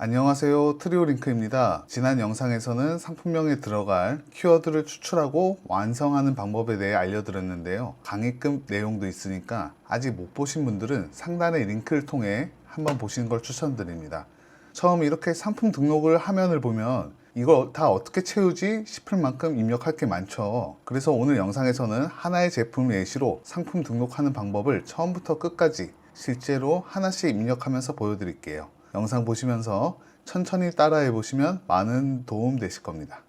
안녕하세요, 트리오링크입니다. 지난 영상에서는 상품명에 들어갈 키워드를 추출하고 완성하는 방법에 대해 알려드렸는데요. 강의급 내용도 있으니까 아직 못 보신 분들은 상단의 링크를 통해 한번 보시는 걸 추천드립니다. 처음 이렇게 상품 등록을 화면을 보면 이걸 다 어떻게 채우지 싶을 만큼 입력할 게 많죠. 그래서 오늘 영상에서는 하나의 제품 예시로 상품 등록하는 방법을 처음부터 끝까지 실제로 하나씩 입력하면서 보여드릴게요. 영상 보시면서 천천히 따라해 보시면 많은 도움 되실 겁니다.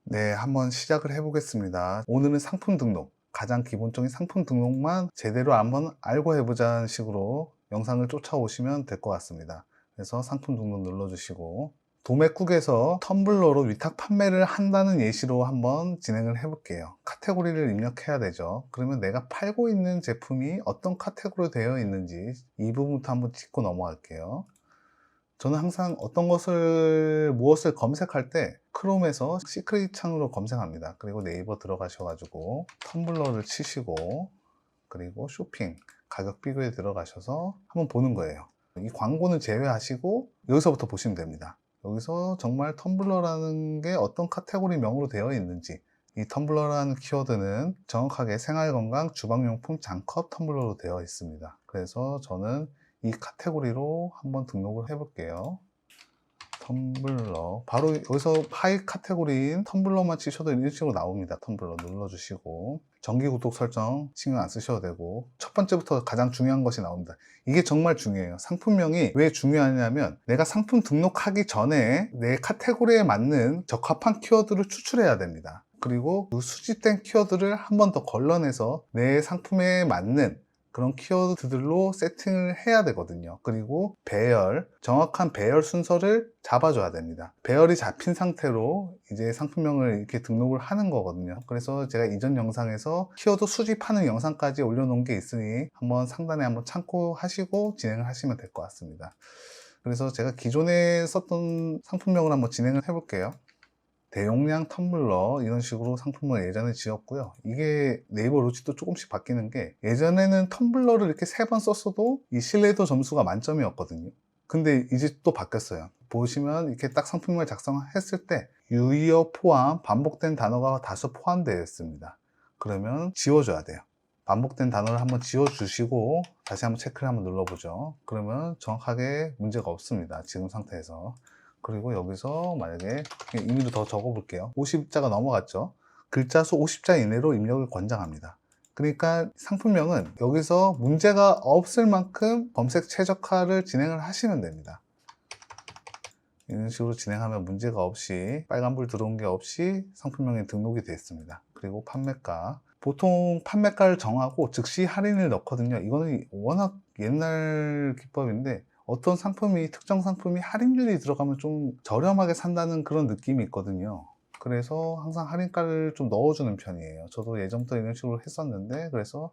네, 한번 시작을 해 보겠습니다. 오늘은 상품 등록, 가장 기본적인 상품 등록만 제대로 한번 알고 해보자는 식으로 영상을 쫓아오시면 될 것 같습니다. 그래서 상품 등록 눌러주시고 도매국에서 텀블러로 위탁 판매를 한다는 예시로 한번 진행을 해 볼게요. 카테고리를 입력해야 되죠. 그러면 내가 팔고 있는 제품이 어떤 카테고리로 되어 있는지 이 부분부터 한번 짚고 넘어갈게요. 저는 항상 어떤 것을 무엇을 검색할 때 크롬에서 시크릿 창으로 검색합니다. 그리고 네이버 들어가셔가지고 텀블러를 치시고 그리고 쇼핑 가격 비교에 들어가셔서 한번 보는 거예요. 이 광고는 제외하시고 여기서부터 보시면 됩니다. 여기서 정말 텀블러라는 게 어떤 카테고리 명으로 되어 있는지, 이 텀블러라는 키워드는 정확하게 생활건강 주방용품 장컵 텀블러로 되어 있습니다. 그래서 저는 이 카테고리로 한번 등록을 해 볼게요. 텀블러, 바로 여기서 하이 카테고리인 텀블러만 치셔도 이런 식으로 나옵니다. 텀블러 눌러주시고 정기 구독 설정 신경 안 쓰셔도 되고, 첫 번째부터 가장 중요한 것이 나옵니다. 이게 정말 중요해요. 상품명이 왜 중요하냐면 내가 상품 등록하기 전에 내 카테고리에 맞는 적합한 키워드를 추출해야 됩니다. 그리고 그 수집된 키워드를 한 번 더 걸러내서 내 상품에 맞는 그런 키워드들로 세팅을 해야 되거든요. 그리고 배열, 정확한 배열 순서를 잡아줘야 됩니다. 배열이 잡힌 상태로 이제 상품명을 이렇게 등록을 하는 거거든요. 그래서 제가 이전 영상에서 키워드 수집하는 영상까지 올려놓은 게 있으니 한번 상단에 한번 참고하시고 진행을 하시면 될 것 같습니다. 그래서 제가 기존에 썼던 상품명을 한번 진행을 해볼게요. 대용량 텀블러, 이런 식으로 상품을 예전에 지었고요. 이게 네이버 로직도 조금씩 바뀌는 게, 예전에는 텀블러를 이렇게 3번 썼어도 이 신뢰도 점수가 만점이었거든요. 근데 이제 또 바뀌었어요. 보시면 이렇게 딱 상품명을 작성했을 때 유의어 포함, 반복된 단어가 다수 포함되어 있습니다. 그러면 지워줘야 돼요. 반복된 단어를 한번 지워주시고 다시 한번 체크를 한번 눌러보죠. 그러면 정확하게 문제가 없습니다. 지금 상태에서. 그리고 여기서 만약에 임의로 더 적어 볼게요. 50자가 넘어갔죠. 글자 수 50자 이내로 입력을 권장합니다. 그러니까 상품명은 여기서 문제가 없을 만큼 검색 최적화를 진행을 하시면 됩니다. 이런 식으로 진행하면 문제가 없이, 빨간불 들어온 게 없이 상품명이 등록이 되어 있습니다. 그리고 판매가, 보통 판매가를 정하고 즉시 할인을 넣거든요. 이거는 워낙 옛날 기법인데, 어떤 상품이, 특정 상품이 할인율이 들어가면 좀 저렴하게 산다는 그런 느낌이 있거든요. 그래서 항상 할인가를 좀 넣어주는 편이에요. 저도 예전부터 이런 식으로 했었는데, 그래서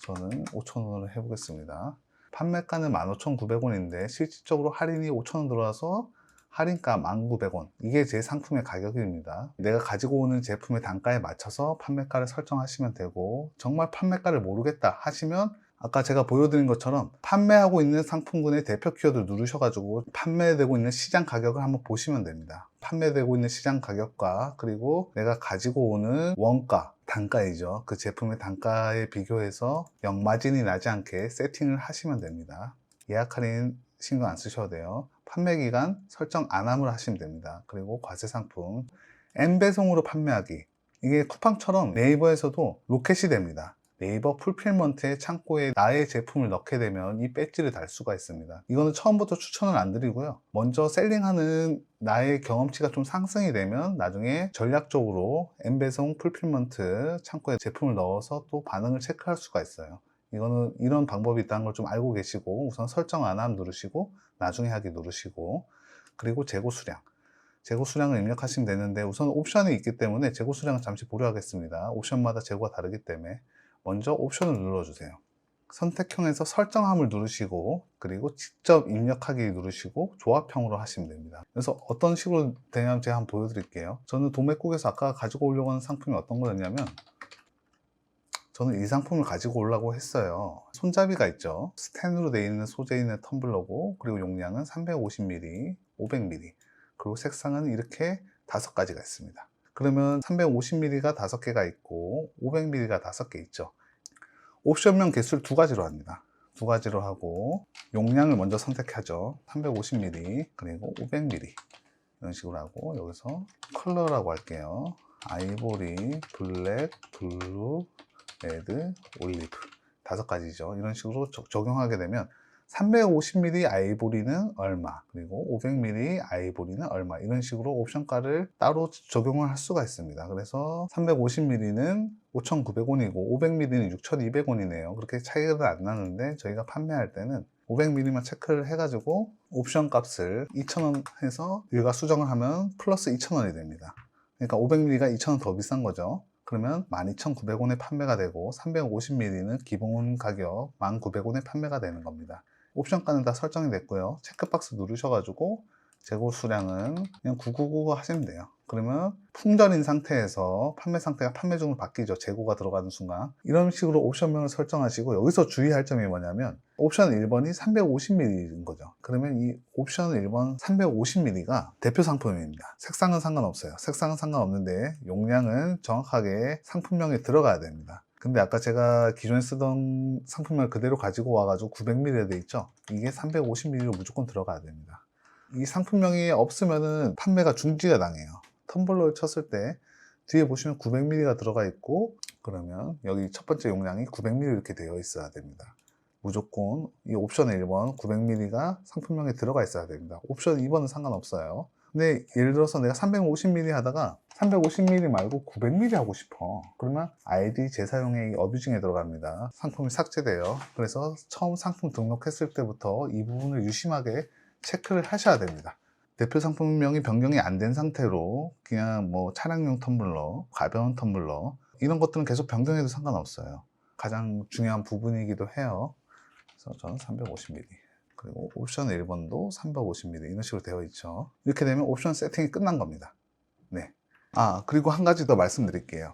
저는 5,000원으로 해보겠습니다. 판매가는 15,900원인데 실질적으로 할인이 5,000원 들어와서 할인가 1,900원. 이게 제 상품의 가격입니다. 내가 가지고 오는 제품의 단가에 맞춰서 판매가를 설정하시면 되고, 정말 판매가를 모르겠다 하시면 아까 제가 보여드린 것처럼 판매하고 있는 상품군의 대표 키워드를 누르셔가지고 판매되고 있는 시장 가격을 한번 보시면 됩니다. 판매되고 있는 시장 가격과 그리고 내가 가지고 오는 원가, 단가이죠. 그 제품의 단가에 비교해서 역마진이 나지 않게 세팅을 하시면 됩니다. 예약 할인 신경 안 쓰셔도 돼요. 판매 기간 설정 안 함을 하시면 됩니다. 그리고 과세 상품 N배송으로 판매하기, 이게 쿠팡처럼 네이버에서도 로켓이 됩니다. 네이버 풀필먼트의 창고에 나의 제품을 넣게 되면 이 배지를 달 수가 있습니다. 이거는 처음부터 추천을 안 드리고요. 먼저 셀링하는 나의 경험치가 좀 상승이 되면 나중에 전략적으로 N배송 풀필먼트 창고에 제품을 넣어서 또 반응을 체크할 수가 있어요. 이거는 이런 방법이 있다는 걸 좀 알고 계시고, 우선 설정 안 함 누르시고 나중에 하기 누르시고, 그리고 재고 수량, 재고 수량을 입력하시면 되는데, 우선 옵션이 있기 때문에 재고 수량은 잠시 보류하겠습니다. 옵션마다 재고가 다르기 때문에 먼저 옵션을 눌러주세요. 선택형에서 설정함을 누르시고 그리고 직접 입력하기 누르시고 조합형으로 하시면 됩니다. 그래서 어떤 식으로 되냐면 제가 한번 보여드릴게요. 저는 도매국에서 아까 가지고 오려고 하는 상품이 어떤 거였냐면, 저는 이 상품을 가지고 오려고 했어요. 손잡이가 있죠. 스텐으로 되어 있는 소재 있는 텀블러고, 그리고 용량은 350ml, 500ml, 그리고 색상은 이렇게 5가지가 있습니다. 그러면 350ml가 5개가 있고 500ml가 5개 있죠. 옵션명 개수를 2가지로 합니다. 2가지로 하고 용량을 먼저 선택하죠. 350ml 그리고 500ml 이런 식으로 하고, 여기서 컬러라고 할게요. 아이보리, 블랙, 블루, 레드, 올리브 5가지죠. 이런 식으로 적용하게 되면 350ml 아이보리는 얼마, 그리고 500ml 아이보리는 얼마, 이런 식으로 옵션가를 따로 적용을 할 수가 있습니다. 그래서 350ml는 5,900원이고 500ml는 6,200원이네요. 그렇게 차이가 안 나는데 저희가 판매할 때는 500ml만 체크를 해가지고 옵션 값을 2,000원 해서 일괄 수정을 하면 플러스 2,000원이 됩니다. 그러니까 500ml가 2,000원 더 비싼 거죠. 그러면 12,900원에 판매가 되고 350ml는 기본 가격 1,900원에 판매가 되는 겁니다. 옵션가는 다 설정이 됐고요. 체크박스 누르셔가지고 재고 수량은 그냥 999 하시면 돼요. 그러면 품절인 상태에서 판매 상태가 판매 중으로 바뀌죠. 재고가 들어가는 순간. 이런 식으로 옵션명을 설정하시고, 여기서 주의할 점이 뭐냐면 옵션 1번이 350ml인 거죠. 그러면 이 옵션 1번 350ml가 대표 상품입니다. 색상은 상관없어요. 색상은 상관없는데 용량은 정확하게 상품명에 들어가야 됩니다. 근데 아까 제가 기존에 쓰던 상품명을 그대로 가지고 와가지고 900ml에 돼 있죠. 이게 350ml로 무조건 들어가야 됩니다. 이 상품명이 없으면은 판매가 중지가 당해요. 텀블러를 쳤을 때 뒤에 보시면 900ml가 들어가 있고, 그러면 여기 첫 번째 용량이 900ml 이렇게 되어 있어야 됩니다. 무조건 이 옵션 1번 900ml가 상품명에 들어가 있어야 됩니다. 옵션 2번은 상관없어요. 근데 예를 들어서 내가 350ml 하다가 350ml 말고 900ml 하고 싶어. 그러면 아이디 재사용액이 어뷰징에 들어갑니다. 상품이 삭제돼요. 그래서 처음 상품 등록했을 때부터 이 부분을 유심하게 체크를 하셔야 됩니다. 대표 상품명이 변경이 안 된 상태로 그냥 뭐 차량용 텀블러, 가벼운 텀블러 이런 것들은 계속 변경해도 상관없어요. 가장 중요한 부분이기도 해요. 그래서 저는 350ml, 그리고 옵션 1번도 350ml 이런 식으로 되어 있죠. 이렇게 되면 옵션 세팅이 끝난 겁니다. 네. 그리고 한 가지 더 말씀드릴게요.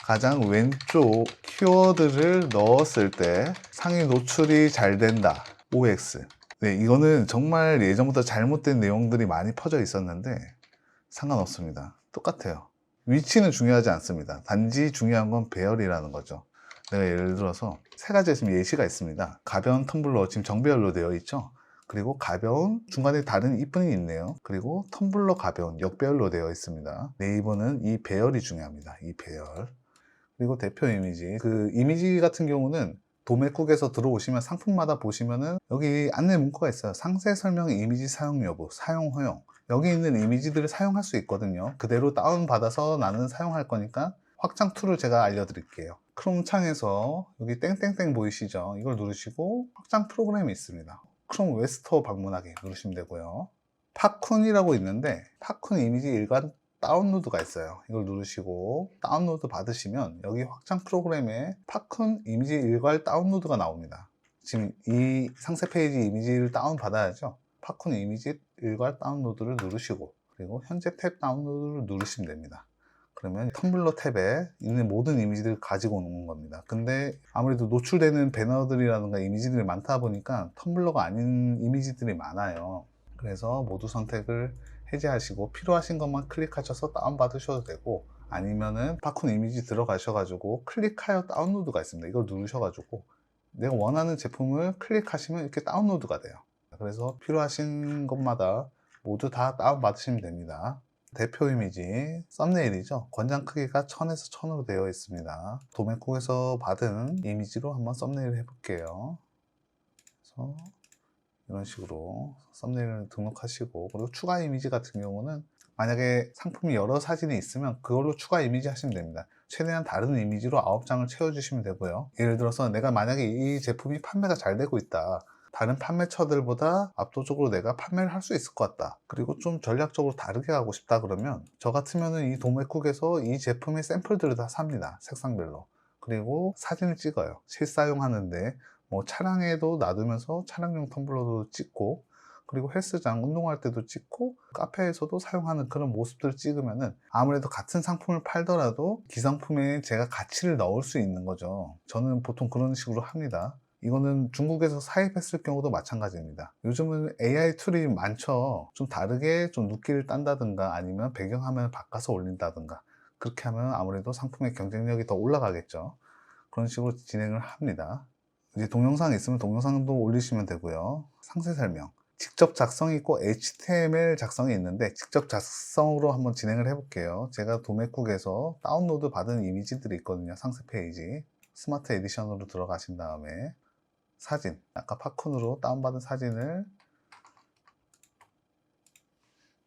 가장 왼쪽 키워드를 넣었을 때 상위 노출이 잘 된다, OX. 네, 이거는 정말 예전부터 잘못된 내용들이 많이 퍼져 있었는데 상관없습니다. 똑같아요. 위치는 중요하지 않습니다. 단지 중요한 건 배열이라는 거죠. 내가 예를 들어서 3가지 지금 예시가 있습니다. 가벼운 텀블러 지금 정배열로 되어 있죠. 그리고 가벼운, 중간에 다른 이쁜이 있네요. 그리고 텀블러 가벼운 역배열로 되어 있습니다. 네이버는 이 배열이 중요합니다. 이 배열. 그리고 대표 이미지, 그 이미지 같은 경우는 도매국에서 들어오시면 상품마다 보시면은 여기 안내 문구가 있어요. 상세 설명 이미지 사용 여부, 사용 허용. 여기 있는 이미지들을 사용할 수 있거든요. 그대로 다운받아서 나는 사용할 거니까 확장 툴을 제가 알려드릴게요. 크롬 창에서 여기 땡땡땡 보이시죠? 이걸 누르시고 확장 프로그램이 있습니다. 크롬 웹스토어 방문하기 누르시면 되고요. 팝쿤이라고 있는데 팝쿤 이미지 일관 다운로드가 있어요. 이걸 누르시고 다운로드 받으시면 여기 확장 프로그램에 팝쿤 이미지 일괄 다운로드가 나옵니다. 지금 이 상세 페이지 이미지를 다운 받아야죠. 팝쿤 이미지 일괄 다운로드를 누르시고, 그리고 현재 탭 다운로드를 누르시면 됩니다. 그러면 텀블러 탭에 있는 모든 이미지들을 가지고 오는 겁니다. 근데 아무래도 노출되는 배너들이라든가 이미지들이 많다 보니까 텀블러가 아닌 이미지들이 많아요. 그래서 모두 선택을 해제하시고 필요하신 것만 클릭하셔서 다운받으셔도 되고, 아니면은 팝콘 이미지 들어가셔가지고 클릭하여 다운로드가 있습니다. 이걸 누르셔가지고 내가 원하는 제품을 클릭하시면 이렇게 다운로드가 돼요. 그래서 필요하신 것마다 모두 다 다운받으시면 됩니다. 대표 이미지 썸네일이죠. 권장 크기가 1000에서 1000으로 되어 있습니다. 도매국에서 받은 이미지로 한번 썸네일 해볼게요. 그래서 이런 식으로 썸네일을 등록하시고, 그리고 추가 이미지 같은 경우는 만약에 상품이 여러 사진이 있으면 그걸로 추가 이미지 하시면 됩니다. 최대한 다른 이미지로 9장을 채워주시면 되고요. 예를 들어서 내가 만약에 이 제품이 판매가 잘 되고 있다, 다른 판매처들보다 압도적으로 내가 판매를 할 수 있을 것 같다, 그리고 좀 전략적으로 다르게 가고 싶다, 그러면 저 같으면은 이 도매쿡에서 이 제품의 샘플들을 다 삽니다. 색상별로. 그리고 사진을 찍어요. 실사용하는데 뭐 차량에도 놔두면서 차량용 텀블러도 찍고, 그리고 헬스장 운동할 때도 찍고, 카페에서도 사용하는 그런 모습들을 찍으면은 아무래도 같은 상품을 팔더라도 기성품에 제가 가치를 넣을 수 있는 거죠. 저는 보통 그런 식으로 합니다. 이거는 중국에서 사입했을 경우도 마찬가지입니다. 요즘은 AI 툴이 많죠. 좀 다르게 좀 눕기를 딴다든가 아니면 배경화면을 바꿔서 올린다든가, 그렇게 하면 아무래도 상품의 경쟁력이 더 올라가겠죠. 그런 식으로 진행을 합니다. 이제 동영상 있으면 동영상도 올리시면 되고요. 상세 설명. 직접 작성이 있고 HTML 작성이 있는데, 직접 작성으로 한번 진행을 해볼게요. 제가 도매쿡에서 다운로드 받은 이미지들이 있거든요. 상세 페이지. 스마트 에디션으로 들어가신 다음에 사진, 아까 팝콘으로 다운받은 사진을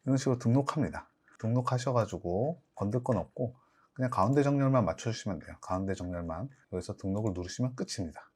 이런 식으로 등록합니다. 등록하셔가지고 건들 건 없고 그냥 가운데 정렬만 맞춰주시면 돼요. 가운데 정렬만. 여기서 등록을 누르시면 끝입니다.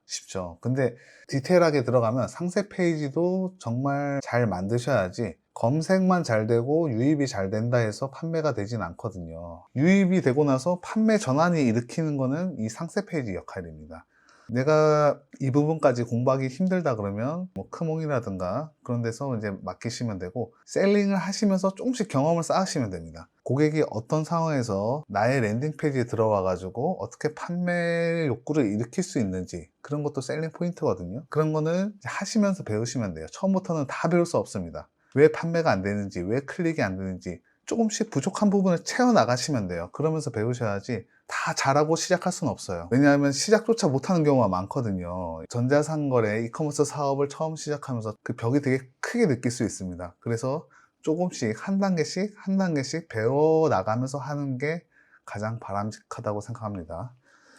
쉽죠. 근데 디테일하게 들어가면 상세 페이지도 정말 잘 만드셔야지, 검색만 잘 되고 유입이 잘 된다 해서 판매가 되진 않거든요. 유입이 되고 나서 판매 전환이 일으키는 거는 이 상세 페이지 역할입니다. 내가 이 부분까지 공부하기 힘들다 그러면 뭐 크몽이라든가 그런 데서 이제 맡기시면 되고, 셀링을 하시면서 조금씩 경험을 쌓으시면 됩니다. 고객이 어떤 상황에서 나의 랜딩 페이지에 들어와 가지고 어떻게 판매 욕구를 일으킬 수 있는지, 그런 것도 셀링 포인트거든요. 그런 거는 하시면서 배우시면 돼요. 처음부터는 다 배울 수 없습니다. 왜 판매가 안 되는지, 왜 클릭이 안 되는지 조금씩 부족한 부분을 채워 나가시면 돼요. 그러면서 배우셔야지 다 잘하고 시작할 수는 없어요. 왜냐하면 시작조차 못하는 경우가 많거든요. 전자상거래, 이커머스 사업을 처음 시작하면서 그 벽이 되게 크게 느낄 수 있습니다. 그래서 조금씩 한 단계씩 한 단계씩 배워 나가면서 하는 게 가장 바람직하다고 생각합니다.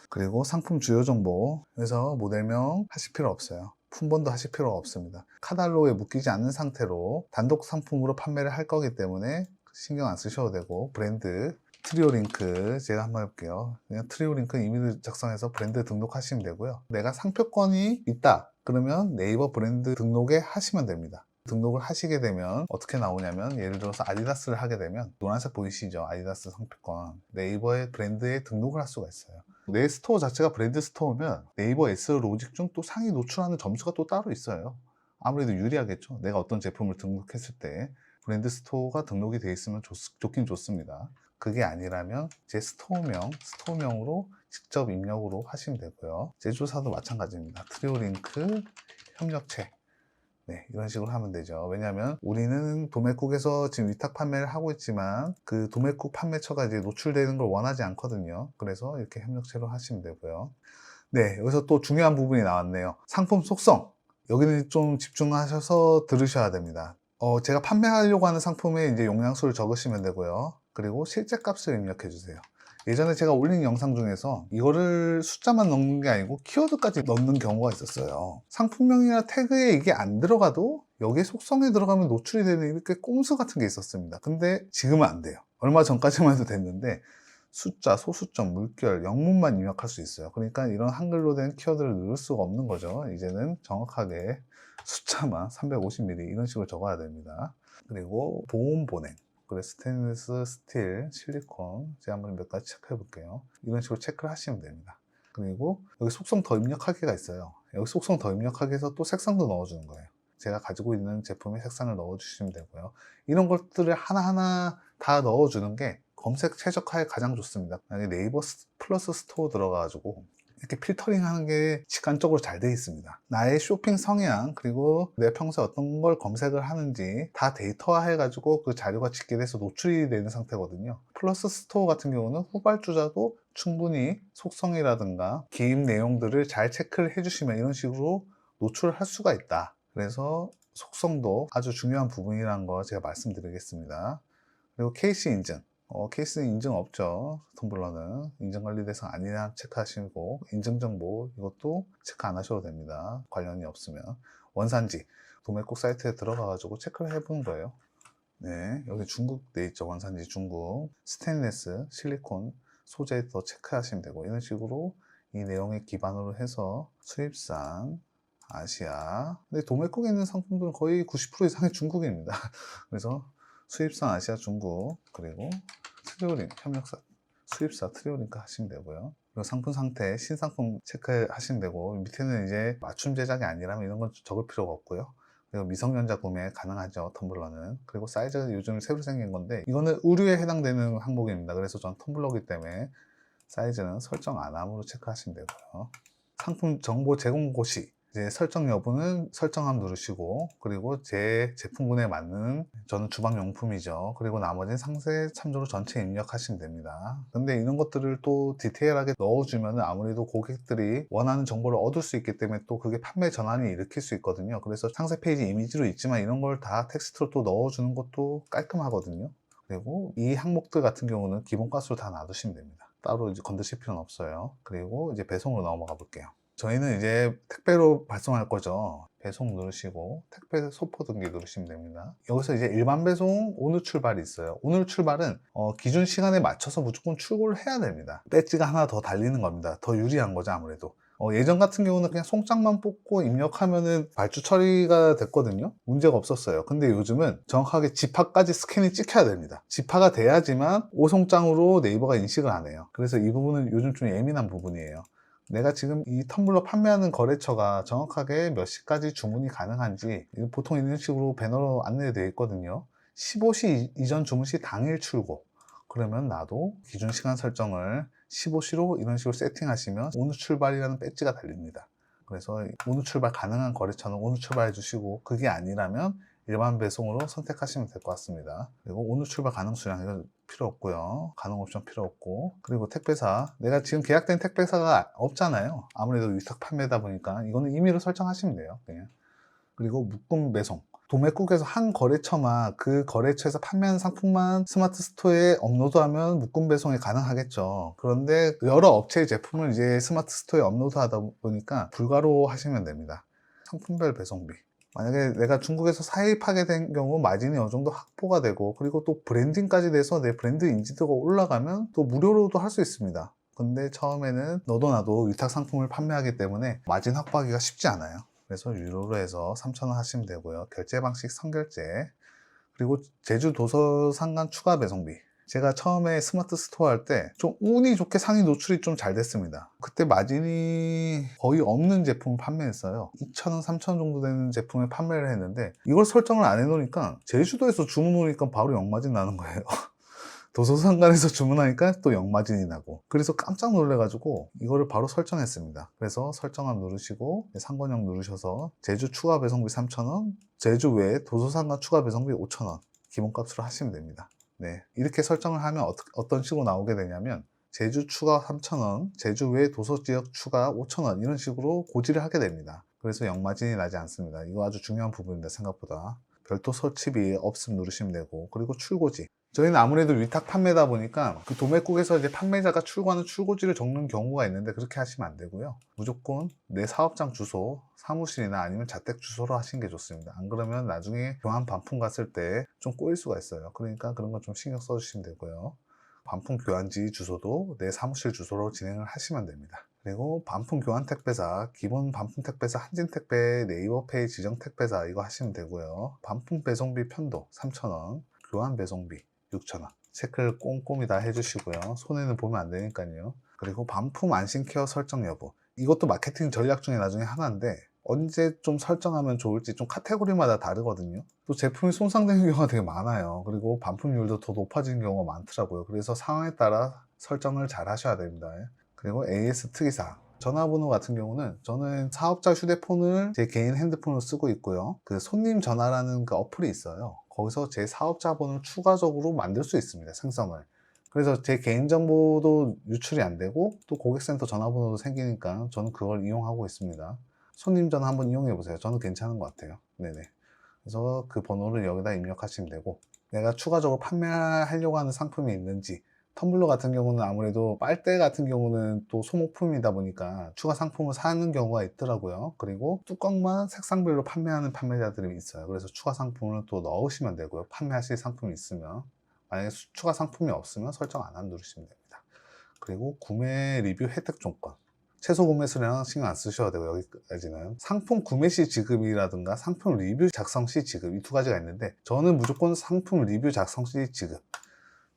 그리고 상품 주요 정보, 그래서 모델명 하실 필요 없어요. 품번도 하실 필요가 없습니다. 카탈로그에 묶이지 않는 상태로 단독 상품으로 판매를 할 거기 때문에 신경 안 쓰셔도 되고, 브랜드 트리오 링크 제가 한번 해볼게요. 그냥 트리오 링크 이미지 작성해서 브랜드 등록하시면 되고요. 내가 상표권이 있다 그러면 네이버 브랜드 등록에 하시면 됩니다. 등록을 하시게 되면 어떻게 나오냐면, 예를 들어서 아디다스를 하게 되면 노란색 보이시죠? 아디다스 상표권. 네이버의 브랜드에 등록을 할 수가 있어요. 내 스토어 자체가 브랜드 스토어면 네이버 SEO 로직 중 또 상위 노출하는 점수가 또 따로 있어요. 아무래도 유리하겠죠. 내가 어떤 제품을 등록했을 때 브랜드 스토어가 등록이 되어 있으면 좋긴 좋습니다. 그게 아니라면 제 스토어명으로 직접 입력으로 하시면 되고요. 제조사도 마찬가지입니다. 트리오 링크 협력체, 네, 이런 식으로 하면 되죠. 왜냐하면 우리는 도매국에서 지금 위탁 판매를 하고 있지만 그 도매국 판매처가 이제 노출되는 걸 원하지 않거든요. 그래서 이렇게 협력체로 하시면 되고요. 네, 여기서 또 중요한 부분이 나왔네요. 상품 속성. 여기는 좀 집중하셔서 들으셔야 됩니다. 제가 판매하려고 하는 상품의 이제 용량수를 적으시면 되고요. 그리고 실제 값을 입력해 주세요. 예전에 제가 올린 영상 중에서 이거를 숫자만 넣는 게 아니고 키워드까지 넣는 경우가 있었어요. 상품명이나 태그에 이게 안 들어가도 여기에 속성에 들어가면 노출이 되는 이렇게 꼼수 같은 게 있었습니다. 근데 지금은 안 돼요. 얼마 전까지만 해도 됐는데 숫자, 소수점, 물결, 영문만 입력할 수 있어요. 그러니까 이런 한글로 된 키워드를 넣을 수가 없는 거죠. 이제는 정확하게 숫자만 350ml 이런 식으로 적어야 됩니다. 그리고 보온 보냉. 그래, 스테인리스, 스틸, 실리콘 제가 한번 몇 가지 체크해 볼게요. 이런 식으로 체크를 하시면 됩니다. 그리고 여기 속성 더 입력하기가 있어요. 여기 속성 더 입력하기 해서 또 색상도 넣어주는 거예요. 제가 가지고 있는 제품의 색상을 넣어주시면 되고요. 이런 것들을 하나하나 다 넣어주는 게 검색 최적화에 가장 좋습니다. 만약에 네이버 플러스 스토어 들어가가지고 이렇게 필터링 하는 게 직관적으로 잘 되어 있습니다. 나의 쇼핑 성향, 그리고 내 평소에 어떤 걸 검색을 하는지 다 데이터화 해가지고 그 자료가 집계돼서 노출이 되는 상태거든요. 플러스 스토어 같은 경우는 후발주자도 충분히 속성이라든가 기입 내용들을 잘 체크를 해주시면 이런 식으로 노출을 할 수가 있다. 그래서 속성도 아주 중요한 부분이라는 거 제가 말씀드리겠습니다. 그리고 케이스 인증. 케이스는 인증 없죠. 텀블러는 인증관리 대상 아니냐 체크하시고, 인증정보 이것도 체크 안 하셔도 됩니다. 관련이 없으면. 원산지, 도매국 사이트에 들어가가지고 체크를 해보는 거예요. 네, 여기 중국 돼 있죠. 원산지 중국. 스테인리스, 실리콘 소재 더 체크하시면 되고, 이런 식으로 이 내용에 기반으로 해서 수입산, 아시아. 근데 도매국에 있는 상품들은 거의 90% 이상이 중국입니다. 그래서 수입산 아시아 중국, 그리고 트리오링 협력사 수입사 트리오링크 하시면 되고요. 그리고 상품 상태, 신상품 체크하시면 되고, 밑에는 이제 맞춤 제작이 아니라면 이런 건 적을 필요가 없고요. 그리고 미성년자 구매 가능하죠, 텀블러는. 그리고 사이즈가 요즘 새로 생긴 건데 이거는 의류에 해당되는 항목입니다. 그래서 전 텀블러기 때문에 사이즈는 설정 안 함으로 체크하시면 되고요. 상품 정보 제공 고시, 이제 설정 여부는 설정함 누르시고, 그리고 제 제품군에 맞는, 저는 주방용품이죠. 그리고 나머지는 상세 참조로 전체 입력하시면 됩니다. 근데 이런 것들을 또 디테일하게 넣어주면 아무래도 고객들이 원하는 정보를 얻을 수 있기 때문에 또 그게 판매 전환이 일으킬 수 있거든요. 그래서 상세 페이지 이미지로 있지만 이런 걸 다 텍스트로 또 넣어주는 것도 깔끔하거든요. 그리고 이 항목들 같은 경우는 기본값으로 다 놔두시면 됩니다. 따로 이제 건드실 필요는 없어요. 그리고 이제 배송으로 넘어가 볼게요. 저희는 이제 택배로 발송할 거죠. 배송 누르시고 택배 소포 등기 누르시면 됩니다. 여기서 이제 일반 배송 오늘 출발이 있어요. 오늘 출발은 기준 시간에 맞춰서 무조건 출고를 해야 됩니다. 배지가 하나 더 달리는 겁니다. 더 유리한 거죠, 아무래도. 예전 같은 경우는 그냥 송장만 뽑고 입력하면은 발주 처리가 됐거든요. 문제가 없었어요. 근데 요즘은 정확하게 지파까지 스캔이 찍혀야 됩니다. 지파가 돼야지만 오송장으로 네이버가 인식을 안 해요. 그래서 이 부분은 요즘 좀 예민한 부분이에요. 내가 지금 이 텀블러 판매하는 거래처가 정확하게 몇 시까지 주문이 가능한지 보통 이런 식으로 배너로 안내되어 있거든요. 15시 이전 주문 시 당일 출고. 그러면 나도 기준 시간 설정을 15시로 이런 식으로 세팅하시면 오늘 출발이라는 배지가 달립니다. 그래서 오늘 출발 가능한 거래처는 오늘 출발해 주시고, 그게 아니라면 일반 배송으로 선택하시면 될 것 같습니다. 그리고 오늘 출발 가능 수량 이건 필요 없고요. 가능 옵션 필요 없고, 그리고 택배사, 내가 지금 계약된 택배사가 없잖아요. 아무래도 위탁 판매다 보니까 이거는 임의로 설정하시면 돼요, 그냥. 그리고 묶음 배송, 도매국에서 한 거래처만 그 거래처에서 판매하는 상품만 스마트 스토어에 업로드하면 묶음 배송이 가능하겠죠. 그런데 여러 업체의 제품을 이제 스마트 스토어에 업로드하다 보니까 불가로 하시면 됩니다. 상품별 배송비, 만약에 내가 중국에서 사입하게 된 경우 마진이 어느 정도 확보가 되고, 그리고 또 브랜딩까지 돼서 내 브랜드 인지도가 올라가면 또 무료로도 할 수 있습니다. 근데 처음에는 너도 나도 위탁 상품을 판매하기 때문에 마진 확보하기가 쉽지 않아요. 그래서 유료로 해서 3,000원 하시면 되고요. 결제 방식 선결제, 그리고 제주 도서상간 추가 배송비. 제가 처음에 스마트 스토어 할 때 좀 운이 좋게 상위 노출이 좀 잘 됐습니다. 그때 마진이 거의 없는 제품 판매했어요. 2,000원, 3,000원 정도 되는 제품을 판매를 했는데 이걸 설정을 안 해놓으니까 제주도에서 주문 오니까 바로 영마진 나는 거예요. 도서상관에서 주문하니까 또 영마진이 나고, 그래서 깜짝 놀래가지고 이거를 바로 설정했습니다. 그래서 설정함 누르시고 상권형 누르셔서 제주 추가 배송비 3,000원, 제주 외에 도서상관 추가 배송비 5,000원 기본값으로 하시면 됩니다. 네, 이렇게 설정을 하면 어떤 식으로 나오게 되냐면 제주 추가 3,000원, 제주 외 도서지역 추가 5,000원 이런 식으로 고지를 하게 됩니다. 그래서 영마진이 나지 않습니다. 이거 아주 중요한 부분입니다. 생각보다. 별도 설치비 없음 누르시면 되고, 그리고 출고지, 저희는 아무래도 위탁 판매다 보니까 그 도매국에서 이제 판매자가 출고하는 출고지를 적는 경우가 있는데 그렇게 하시면 안 되고요. 무조건 내 사업장 주소, 사무실이나 아니면 자택 주소로 하시는 게 좋습니다. 안 그러면 나중에 교환 반품 갔을 때 좀 꼬일 수가 있어요. 그러니까 그런 거 좀 신경 써주시면 되고요. 반품 교환지 주소도 내 사무실 주소로 진행을 하시면 됩니다. 그리고 반품 교환 택배사, 기본 반품 택배사 한진택배, 네이버페이 지정 택배사 이거 하시면 되고요. 반품 배송비 편도 3,000원, 교환 배송비 6,000원 체크를 꼼꼼히 다 해주시고요. 손해는 보면 안 되니까요. 그리고 반품 안심케어 설정 여부, 이것도 마케팅 전략 중에 나중에 하나인데 언제 좀 설정하면 좋을지 좀 카테고리마다 다르거든요. 또 제품이 손상되는 경우가 되게 많아요. 그리고 반품률도 더 높아지는 경우가 많더라고요. 그래서 상황에 따라 설정을 잘 하셔야 됩니다. 그리고 AS 특이사항, 전화번호 같은 경우는 저는 사업자 휴대폰을 제 개인 핸드폰으로 쓰고 있고요. 그 손님 전화라는 그 어플이 있어요. 거기서 제 사업자 번호를 추가적으로 만들 수 있습니다, 생성을. 그래서 제 개인정보도 유출이 안 되고 또 고객센터 전화번호도 생기니까 저는 그걸 이용하고 있습니다. 손님 전화 한번 이용해 보세요. 저는 괜찮은 것 같아요. 네네. 그래서 그 번호를 여기다 입력하시면 되고, 내가 추가적으로 판매하려고 하는 상품이 있는지, 텀블러 같은 경우는 아무래도 빨대 같은 경우는 또 소모품이다 보니까 추가 상품을 사는 경우가 있더라고요. 그리고 뚜껑만 색상별로 판매하는 판매자들이 있어요. 그래서 추가 상품을 또 넣으시면 되고요. 판매하실 상품이 있으면. 만약에 추가 상품이 없으면 설정 안 누르시면 됩니다. 그리고 구매 리뷰 혜택 조건, 최소 구매 수량 신경 안 쓰셔도 되고, 여기까지는 상품 구매 시 지급이라든가 상품 리뷰 작성 시 지급, 이 두 가지가 있는데 저는 무조건 상품 리뷰 작성 시 지급,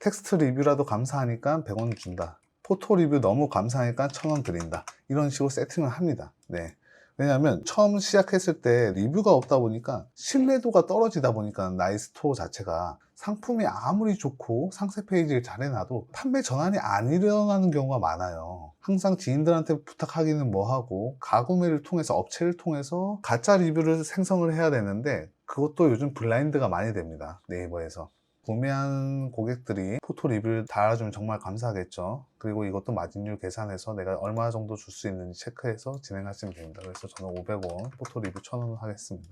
텍스트 리뷰라도 감사하니까 100원 준다. 포토 리뷰 너무 감사하니까 1000원 드린다. 이런 식으로 세팅을 합니다. 네. 왜냐하면 처음 시작했을 때 리뷰가 없다 보니까 신뢰도가 떨어지다 보니까 나의 스토어 자체가 상품이 아무리 좋고 상세 페이지를 잘 해놔도 판매 전환이 안 일어나는 경우가 많아요. 항상 지인들한테 부탁하기는 뭐하고 가구매를 통해서 업체를 통해서 가짜 리뷰를 생성을 해야 되는데 그것도 요즘 블라인드가 많이 됩니다. 네이버에서. 구매한 고객들이 포토 리뷰를 달아주면 정말 감사하겠죠. 그리고 이것도 마진율 계산해서 내가 얼마 정도 줄 수 있는지 체크해서 진행하시면 됩니다. 그래서 저는 500원, 포토 리뷰 1000원 하겠습니다.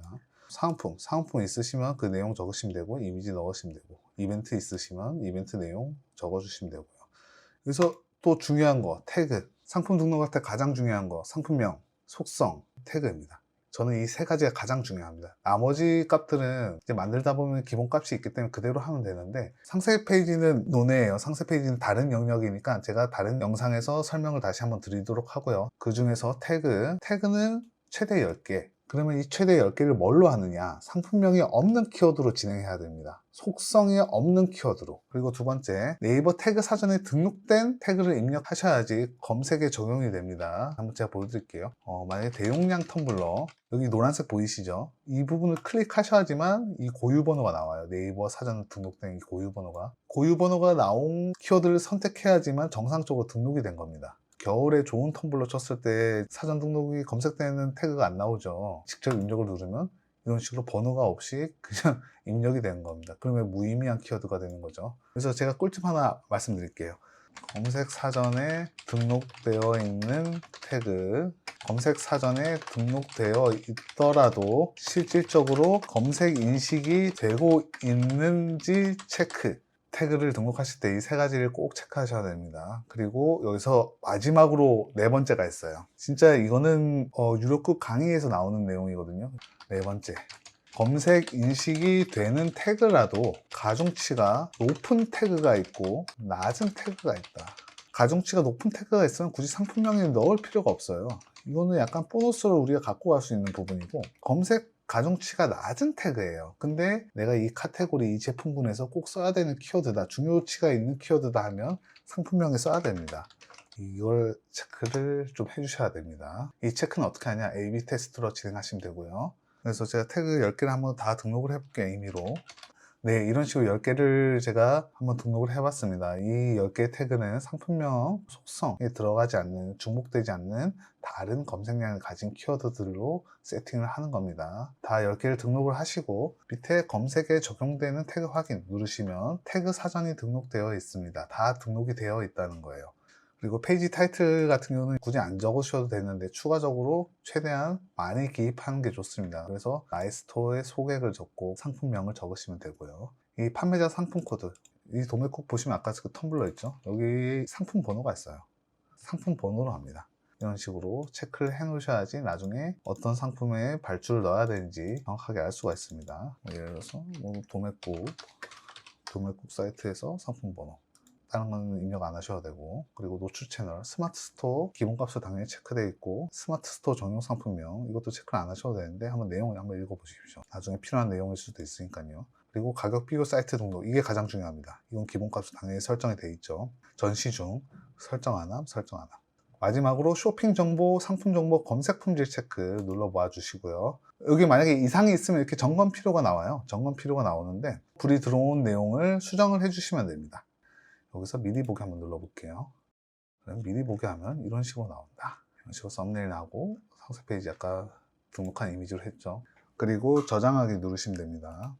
사은품 있으시면 그 내용 적으시면 되고, 이미지 넣으시면 되고, 이벤트 있으시면 이벤트 내용 적어주시면 되고요. 그래서 또 중요한 거, 태그. 상품 등록할 때 가장 중요한 거, 상품명, 속성, 태그입니다. 저는 이 세 가지가 가장 중요합니다. 나머지 값들은 이제 만들다 보면 기본 값이 있기 때문에 그대로 하면 되는데, 상세 페이지는 논외예요. 상세 페이지는 다른 영역이니까 제가 다른 영상에서 설명을 다시 한번 드리도록 하고요. 그 중에서 태그는 최대 10개. 그러면 이 최대 10개를 뭘로 하느냐? 상품명이 없는 키워드로 진행해야 됩니다. 속성이 없는 키워드로. 그리고 두 번째, 네이버 태그 사전에 등록된 태그를 입력하셔야지 검색에 적용이 됩니다. 한번 제가 보여드릴게요. 만약에 대용량 텀블러, 여기 노란색 보이시죠? 이 부분을 클릭하셔야지만 이 고유번호가 나와요. 네이버 사전 등록된 이 고유번호가 나온 키워드를 선택해야지만 정상적으로 등록이 된 겁니다. 겨울에 좋은 텀블러 쳤을 때 사전 등록이 검색되는 태그가 안 나오죠. 직접 입력을 누르면 이런 식으로 번호가 없이 그냥 입력이 되는 겁니다. 그러면 무의미한 키워드가 되는 거죠. 그래서 제가 꿀팁 하나 말씀드릴게요. 검색 사전에 등록되어 있는 태그, 검색 사전에 등록되어 있더라도 실질적으로 검색 인식이 되고 있는지 체크. 태그를 등록하실 때 이 세 가지를 꼭 체크하셔야 됩니다. 그리고 여기서 마지막으로 네 번째가 있어요. 진짜 이거는 유료급 강의에서 나오는 내용이거든요. 네 번째, 검색 인식이 되는 태그라도 가중치가 높은 태그가 있고 낮은 태그가 있다. 가중치가 높은 태그가 있으면 굳이 상품명에 넣을 필요가 없어요. 이거는 약간 보너스로 우리가 갖고 갈 수 있는 부분이고, 검색 가중치가 낮은 태그예요. 근데 내가 이 카테고리, 이 제품군에서 꼭 써야 되는 키워드다, 중요치가 있는 키워드다 하면 상품명에 써야 됩니다. 이걸 체크를 좀 해주셔야 됩니다. 이 체크는 어떻게 하냐? A/B 테스트로 진행하시면 되고요. 그래서 제가 태그 10개를 한번 다 등록을 해볼게요. 임의로. 네, 이런 식으로 10개를 제가 한번 등록을 해봤습니다. 이 10개의 태그는 상품명 속성에 들어가지 않는, 중복되지 않는 다른 검색량을 가진 키워드들로 세팅을 하는 겁니다. 다 10개를 등록을 하시고 밑에 검색에 적용되는 태그 확인 누르시면 태그 사전이 등록되어 있습니다. 다 등록이 되어 있다는 거예요. 그리고 페이지 타이틀 같은 경우는 굳이 안 적으셔도 되는데 추가적으로 최대한 많이 기입하는 게 좋습니다. 그래서 나의 스토어의 소개를 적고 상품명을 적으시면 되고요. 이 판매자 상품 코드, 이 도매콕 보시면 아까 그 텀블러 있죠? 여기 상품 번호가 있어요. 상품 번호로 합니다. 이런 식으로 체크를 해 놓으셔야지 나중에 어떤 상품에 발주를 넣어야 되는지 정확하게 알 수가 있습니다. 예를 들어서 도매콕 사이트에서 상품 번호, 다른 건 입력 안 하셔도 되고, 그리고 노출 채널, 스마트 스토어 기본값도 당연히 체크되어 있고, 스마트 스토어 전용 상품명 이것도 체크를 안 하셔도 되는데 한번 내용을 한번 읽어보십시오. 나중에 필요한 내용일 수도 있으니까요. 그리고 가격 비교 사이트 등록, 이게 가장 중요합니다. 이건 기본값도 당연히 설정이 되어 있죠. 전시 중 설정 안 함. 마지막으로 쇼핑 정보, 상품 정보, 검색 품질 체크 눌러봐 주시고요. 여기 만약에 이상이 있으면 이렇게 점검 필요가 나와요. 점검 필요가 나오는데 불이 들어온 내용을 수정을 해 주시면 됩니다. 여기서 미리 보기 한번 눌러볼게요. 그럼 미리 보기 하면 이런 식으로 나온다. 이런 식으로 썸네일 나오고 상세 페이지 아까 등록한 이미지로 했죠. 그리고 저장하기 누르시면 됩니다.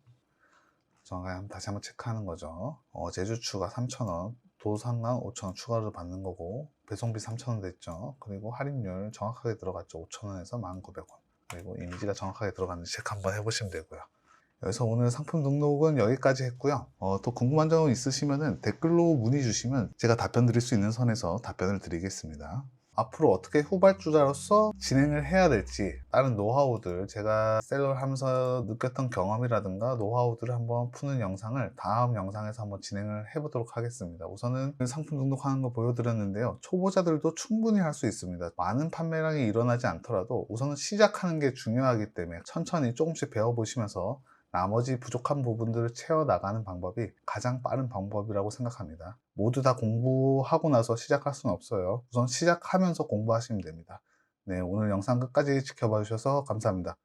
저장하면 다시 한번 체크하는 거죠. 제주추가 3,000원, 도상강 5,000원 추가로 받는 거고, 배송비 3,000원 됐죠. 그리고 할인율 정확하게 들어갔죠. 5,000원에서 1,900원. 그리고 이미지가 정확하게 들어갔는지 체크 한번 해보시면 되고요. 여기서 오늘 상품 등록은 여기까지 했고요. 또 궁금한 점 있으시면 댓글로 문의 주시면 제가 답변 드릴 수 있는 선에서 답변을 드리겠습니다. 앞으로 어떻게 후발주자로서 진행을 해야 될지, 다른 노하우들, 제가 셀러를 하면서 느꼈던 경험이라든가 노하우들을 한번 푸는 영상을 다음 영상에서 한번 진행을 해보도록 하겠습니다. 우선은 상품 등록하는 거 보여드렸는데요. 초보자들도 충분히 할 수 있습니다. 많은 판매량이 일어나지 않더라도 우선은 시작하는 게 중요하기 때문에 천천히 조금씩 배워보시면서 나머지 부족한 부분들을 채워나가는 방법이 가장 빠른 방법이라고 생각합니다. 모두 다 공부하고 나서 시작할 수는 없어요. 우선 시작하면서 공부하시면 됩니다. 네, 오늘 영상 끝까지 지켜봐 주셔서 감사합니다.